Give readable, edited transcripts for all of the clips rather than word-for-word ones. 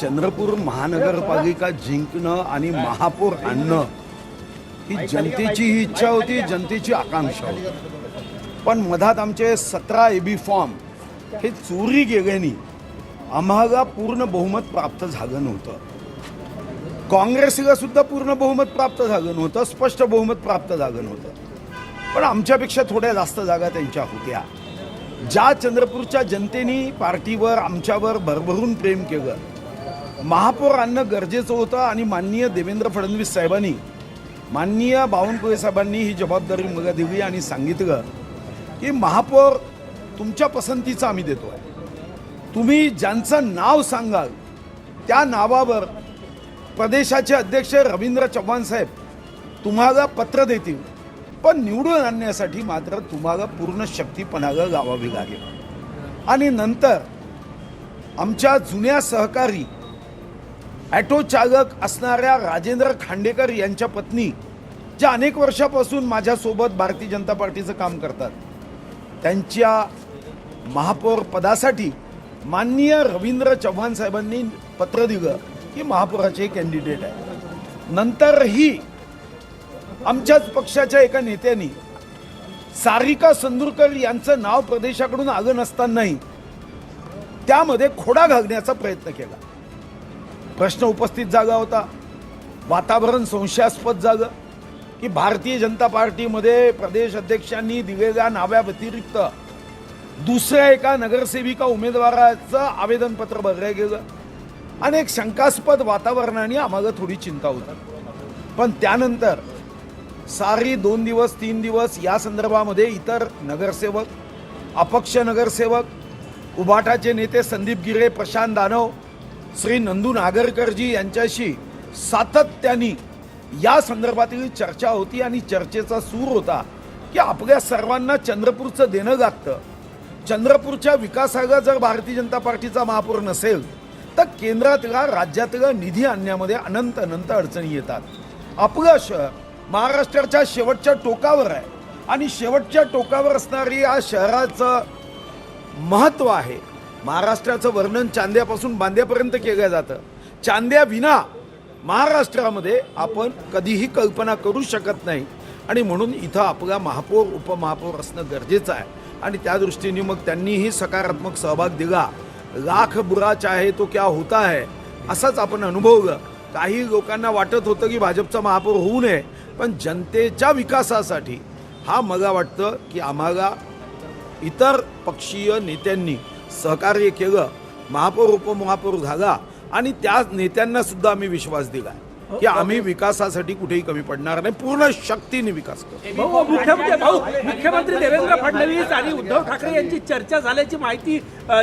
चंद्रपूर महानगरपालिका जिंकणं आणि महापौर आणणं ही जनतेची इच्छा होती, जनतेची आकांक्षा होती। पण मधात आमचे 17 AB फॉर्म हे चोरी गेल्याने आम्हाला पूर्ण बहुमत प्राप्त झालं नव्हतं। काँग्रेसला सुद्धा पूर्ण बहुमत प्राप्त झालं नव्हतं, स्पष्ट बहुमत प्राप्त झालं नव्हतं। पण आमच्यापेक्षा थोड्या जास्त जागा त्यांच्या होत्या। ज्या चंद्रपूरच्या जनतेने पार्टीवर आमच्यावर भरभरून प्रेम केलं, महापौर आणणं गरजेचं होतं आणि माननीय देवेंद्र फडणवीस साहेबांनी, माननीय बावनकुळे साहेबांनी ही जबाबदारी मला दिली आणि सांगितलं की महापौर तुमच्या पसंतीचा आम्ही देतोय, तुम्ही ज्यांचं नाव सांगाल त्या नावावर प्रदेशाचे अध्यक्ष रवींद्र चव्हाण साहेब तुम्हाला पत्र देतील, पण निवडून आणण्यासाठी मात्र तुम्हाला पूर्ण शक्तीपणाला लावावी लागेल। आणि नंतर आमच्या जुन्या सहकारी ॲटो चालक असणाऱ्या राजेंद्र खांडेकर यांच्या पत्नी, ज्या अनेक वर्षापासून माझ्यासोबत भारतीय जनता पार्टीचं काम करतात, त्यांच्या महापौर पदासाठी माननीय रवींद्र चव्हाण साहेबांनी पत्र दिलं की महापौराचे कॅन्डिडेट आहे। नंतरही आमच्याच पक्षाच्या एका नेत्यांनी सारिका संदूरकर यांचं नाव प्रदेशाकडून आलं नसतानाही त्यामध्ये खोडा घालण्याचा प्रयत्न केला। प्रश्न उपस्थित झाला होता, वातावरण संशयास्पद झालं की भारतीय जनता पार्टीमध्ये प्रदेश अध्यक्षांनी दिलेल्या नाव्याव्यतिरिक्त दुसऱ्या एका नगरसेविका उमेदवाराचं आवेदनपत्र भरलं गेलं। अनेक शंकास्पद वातावरणाने आम्हाला थोडी चिंता होती। पण त्यानंतर सारी 2 दिवस 3 दिवस या संदर्भामध्ये इतर नगरसेवक, अपक्ष नगरसेवक, उभाटाचे नेते संदीप गिरे, प्रशांत दानव, श्री नंदू नागरकरजी यांच्याशी सातत्याने या संदर्भातील चर्चा होती आणि चर्चेचा सूर होता की आपल्या सर्वांना चंद्रपूरचं देणं लागतं। चंद्रपूरच्या विकासाला जर भारतीय जनता पार्टीचा महापौर नसेल तर केंद्रातला राज्यातला निधी आणण्यामध्ये अनंत अडचणी येतात। आपलं शहर महाराष्ट्राच्या शेवटच्या टोकावर आहे आणि शेवटच्या टोकावर असणारी या शहराचं महत्त्व आहे। महाराष्ट्राचं वर्णन चांद्यापासून बांद्यापर्यंत केलं जातं। चांद्या विना महाराष्ट्रामध्ये आपण कधीही कल्पना करू शकत नाही आणि म्हणून इथं आपला महापौर उपमहापौर असणं गरजेचं आहे आणि त्या दृष्टीने मग त्यांनीही सकारात्मक सहभाग दिला। लाख बुरा चाहे तो क्या होता है असंच आपण अनुभवलं। काही लोकांना वाटत होतं की भाजपचा महापौर होऊ नये, पण जनतेच्या विकासासाठी हा मला वाटतं की आम्हाला इतर पक्षीय नेत्यांनी सहकार्य केलं, महापौर उपमहापौर झाला आणि त्या नेत्यांना सुद्धा आम्ही विश्वास दिला की आम्ही विकासासाठी कुठेही कमी पडणार नाही, पूर्ण शक्तीने विकास करू। मुख्यमंत्री देवेंद्र फडणवीस आणि उद्धव ठाकरे यांची चर्चा झाल्याची माहिती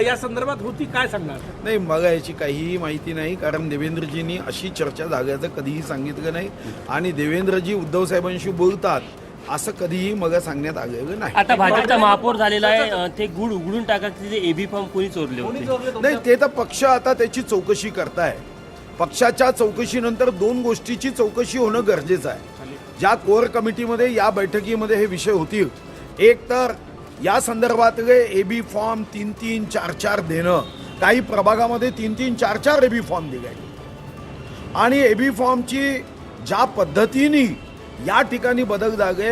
या संदर्भात होती, काय सांगणार? नाही, मला याची काहीही माहिती नाही, कारण देवेंद्रजींनी अशी चर्चा झाल्याचं कधीही सांगितलं नाही आणि देवेंद्रजी उद्धव साहेबांशी बोलतात असं कधीही मला सांगण्यात आलेलं नाही। आता भाजपचा महापौर झालेला आहे, ते गुढ उघडून टाकायचे एबी फॉर्म कोणी चोरले होते? नाही, ते तर पक्ष आता त्याची चौकशी करताय। पक्षाच्या चौकशीनंतर 2 गोष्टीची चौकशी होणं गरजेचं आहे। ज्या कोर कमिटीमध्ये या बैठकीमध्ये हे विषय होतील, एक तर या संदर्भातले एबी फॉर्म 3-3, 4-4 देणं, काही प्रभागामध्ये 3-3, 4-4 एबी फॉर्म दिले आणि एबी फॉर्मची ज्या पद्धतीने या ठिकाणी बदल झाले,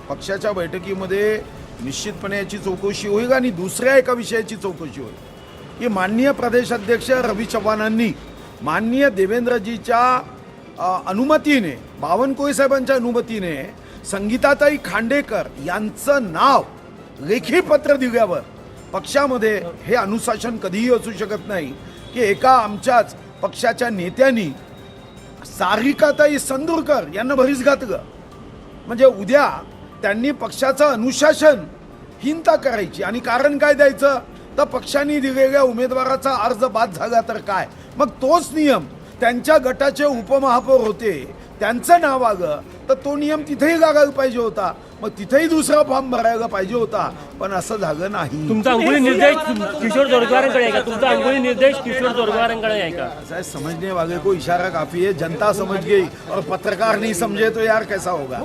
पक्षाच्या बैठकीमध्ये निश्चितपणे याची चौकशी होईल आणि दुसऱ्या एका विषयाची चौकशी होईल की माननीय प्रदेश अध्यक्ष रवी चव्हाणांनी माननीय देवेंद्रजीच्या अनुमतीने, बावनकुळे साहेबांच्या अनुमतीने संगीताताई खांडेकर यांचं नाव लेखी पत्र दिल्यावर पक्षामध्ये हे अनुशासन कधीही असू शकत नाही की एका आमच्याच पक्षाच्या नेत्यांनी सारिकाताई संदूरकर यांना भरीस घातलं। म्हणजे उद्या त्यांनी पक्षाचं अनुशासन हीनता करायची आणि कारण काय द्यायचं, तर पक्षाने दिलेल्या उमेदवाराचा अर्ज बाद झाला तर काय, मग तोच नियम त्यांच्या गटाचे उपमहापौर होते, त्यांचं नाव आलं तर तो नियम तिथेही लागायला पाहिजे होता, मग तिथेही दुसरा फॉर्म भरायला पाहिजे होता, पण असं झालं नाही। तुमचा अंगुली निर्देश किशोर जोरगेवारांकडे आहे का? तुमचा अंगुली निर्देश किशोर जोरगेवारांकडे आहे का? ऐसा समझने वाले को इशारा काफी है, जनता समझ गई और पत्रकार नहीं समझे तो यार कैसा होगा?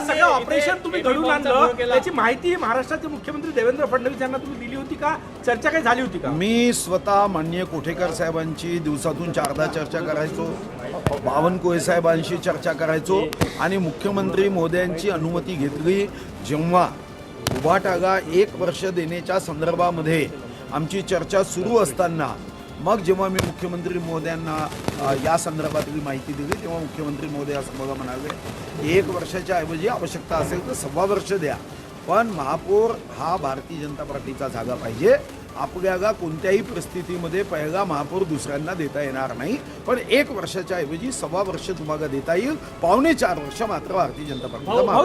सगळं ऑपरेशन तुम्ही घडून आणलं, त्याची माहिती महाराष्ट्राचे मुख्यमंत्री देवेंद्र फडणवीस यांना तुम्ही दिली होती? होती का? चर्चा काही झाली होती का? मी स्वतः माननीय कोठेकर साहेबांची दिवसातून 4दा चर्चा करायचो, बावनकुळे साहेबांशी चर्चा करायचो आणि मुख्यमंत्री महोदयांची अनुमती घेतली जेव्हा उभाटाला 1 वर्ष देण्याच्या संदर्भामध्ये आमची चर्चा सुरू असताना मग जेव्हा मी मुख्यमंत्री महोदयांना या संदर्भातली माहिती दिली तेव्हा मुख्यमंत्री महोदय असं बघा म्हणाले 1 वर्षाच्या ऐवजी आवश्यकता असेल तर 1.25 वर्ष द्या, पण महापौर हा भारतीय जनता पार्टीचा झाला पाहिजे. आपल्याला कोणत्याही परिस्थितीमध्ये पहिला महापौर दुसऱ्यांना देता येणार नाही, पण 1 वर्षाच्या ऐवजी 1.25 वर्ष तुम्हाला देता येईल. 3.25 वर्ष मात्र भारतीय जनता पार्टीचा महापौर